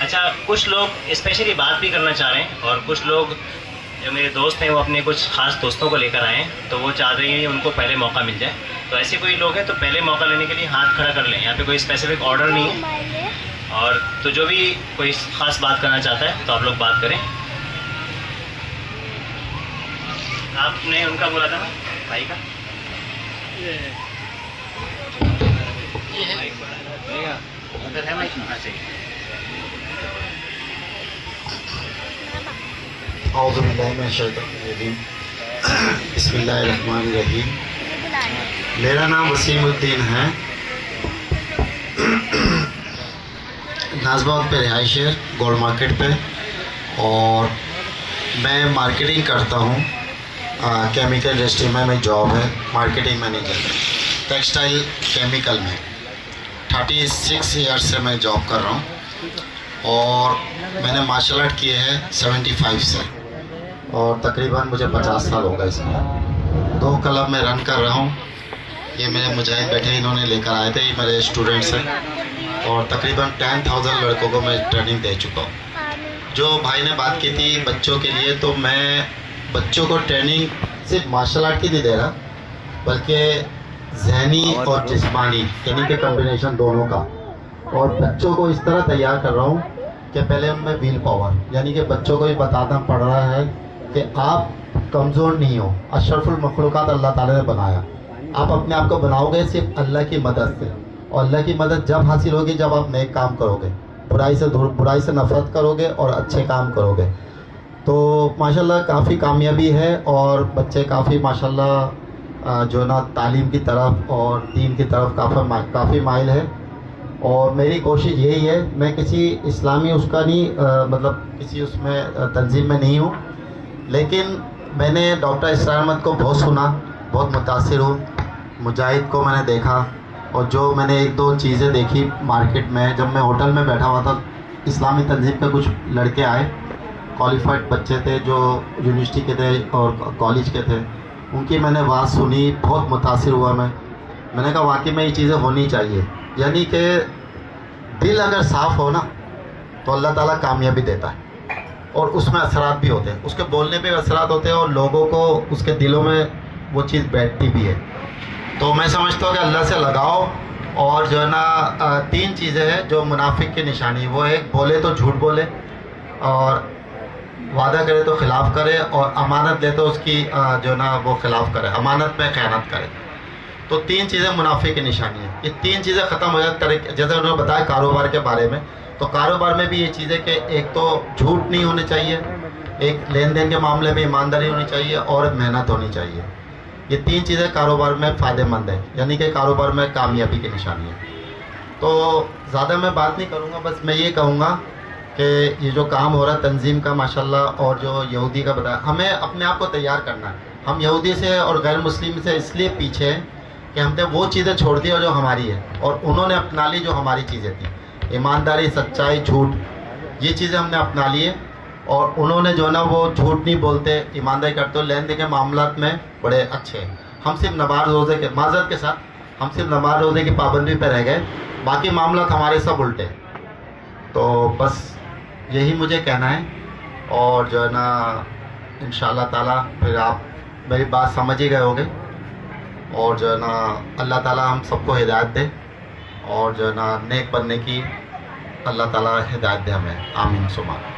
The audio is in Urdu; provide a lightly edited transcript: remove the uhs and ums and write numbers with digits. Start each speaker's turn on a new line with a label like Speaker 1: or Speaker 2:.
Speaker 1: اچھا، کچھ لوگ اسپیشلی بات بھی کرنا چاہ رہے ہیں، اور کچھ لوگ جو میرے دوست ہیں وہ اپنے کچھ خاص دوستوں کو لے کر آئے ہیں، تو وہ چاہ رہے ہیں کہ ان کو پہلے موقع مل جائے. تو ایسے کوئی لوگ ہیں تو پہلے موقع لینے کے لیے ہاتھ کھڑا کر لیں. یہاں پہ کوئی اسپیسیفک آرڈر نہیں ہے، اور تو جو بھی کوئی خاص بات کرنا چاہتا ہے تو آپ لوگ بات کریں. آپ نے ان کا بولا تھا نا بھائی کا؟
Speaker 2: اعوذ باللہ من الشیطان الرجیم. بسم اللہ الرحمن الرحیم. میرا نام وسیم الدین ہے. نازم آباد پہ رہائش ہے، گولڈ مارکیٹ پہ، اور میں مارکیٹنگ کرتا ہوں. کیمیکل انڈسٹری میں میری جاب ہے، مارکیٹنگ مینیجر ٹیکسٹائل کیمیکل میں. 36 ایئر سے میں جاب کر رہا ہوں، اور میں نے مارشل آرٹ کیے ہیں 75 سے، اور تقریباً مجھے 50 سال ہو گئے اس میں. 2 کلب میں رن کر رہا ہوں. یہ میرے مجاہد بیٹھے، انہوں نے لے کر آئے تھے، یہ میرے اسٹوڈنٹس ہیں، اور تقریباً 10,000 لڑکوں کو میں ٹریننگ دے چکا ہوں. جو بھائی نے بات کی تھی بچوں کے لیے، تو میں بچوں کو ٹریننگ صرف مارشل آرٹ کی نہیں دے رہا، بلکہ ذہنی اور جسمانی، یعنی کہ کمبینیشن دونوں کا. اور بچوں کو اس طرح تیار کر رہا ہوں کہ پہلے ان میں ویل پاور، یعنی کہ بچوں کو یہ بتانا پڑ رہا ہے کہ آپ کمزور نہیں ہو. اشرف المخلوقات اللہ تعالیٰ نے بنایا. آپ اپنے آپ کو بناؤ گے صرف اللہ کی مدد سے، اور اللہ کی مدد جب حاصل ہوگی جب آپ نیک کام کرو گے، برائی سے نفرت کرو گے اور اچھے کام کرو گے. تو ماشاءاللہ کافی کامیابی ہے، اور بچے کافی ماشاءاللہ جو نا تعلیم کی طرف اور دین کی طرف کافی مائل ہے. اور میری کوشش یہی ہے، میں کسی اسلامی اس کا نہیں مطلب کسی اس میں تنظیم میں نہیں ہوں، لیکن میں نے ڈاکٹر اسرار احمد کو بہت سنا، بہت متاثر ہوں. مجاہد کو میں نے دیکھا، اور جو میں نے 1-2 چیزیں دیکھی مارکیٹ میں. جب میں ہوٹل میں بیٹھا ہوا تھا، اسلامی تنظیم کے کچھ لڑکے آئے، کوالیفائڈ بچے تھے جو یونیورسٹی کے تھے اور کالج کے تھے. ان کی میں نے بات سنی، بہت متاثر ہوا میں نے کہا واقعی میں یہ چیزیں ہونی چاہیے. یعنی کہ دل اگر صاف ہو نا تو اللہ تعالیٰ کامیابی دیتا ہے، اور اس میں اثرات بھی ہوتے ہیں، اس کے بولنے پہ اثرات ہوتے ہیں، اور لوگوں کو اس کے دلوں میں وہ چیز بیٹھتی بھی ہے. تو میں سمجھتا ہوں کہ اللہ سے لگاؤ. اور جو ہے نا 3 چیزیں ہیں جو منافق کی نشانی، وہ ایک بولے تو جھوٹ بولے، اور وعدہ کرے تو خلاف کرے، اور امانت لے تو اس کی جو ہے نا وہ خلاف کرے، امانت میں خیانت کرے. تو 3 چیزیں منافق کی نشانی ہیں. یہ 3 چیزیں ختم ہو جاتی، جیسے انہوں نے بتایا کاروبار کے بارے میں، تو کاروبار میں بھی یہ چیز ہے کہ ایک تو جھوٹ نہیں ہونے چاہیے، ایک لین دین کے معاملے میں ایمانداری ہونی چاہیے، اور محنت ہونی چاہیے. یہ 3 چیزیں کاروبار میں فائدہ مند ہیں، یعنی کہ کاروبار میں کامیابی کی نشانی ہے. تو زیادہ میں بات نہیں کروں گا، بس میں یہ کہوں گا کہ یہ جو کام ہو رہا ہے تنظیم کا ماشاءاللہ، اور جو یہودی کا بتایا، ہمیں اپنے آپ کو تیار کرنا ہے. ہم یہودی سے اور غیر مسلم سے اس لیے پیچھے ہیں کہ ہم نے وہ چیزیں چھوڑ دی جو ہماری ہے، اور انہوں نے اپنا لی جو ہماری چیزیں تھیں. ایمانداری، سچائی، جھوٹ، یہ چیزیں ہم نے اپنا لی ہے، اور انہوں نے جو ہے نا وہ جھوٹ نہیں بولتے، ایمانداری کرتے ہو، لین دین کے معاملات میں بڑے اچھے ہیں. ہم صرف نماز روزے کے معذرت کے ساتھ ہم صرف نماز روزے کی پابندی پہ رہ گئے، باقی معاملات ہمارے سب الٹے. تو بس یہی مجھے کہنا ہے، اور جو ہے نا انشاءاللہ تعالیٰ پھر آپ میری بات سمجھ ہی گئے ہوگے، اور جو ہے نا اللہ تعالیٰ ہم سب کو ہدایت دے، اور جو ہے نا نیک بننے کی اللہ تعالیٰ ہدایت دے ہمیں. آمین ثم آمین.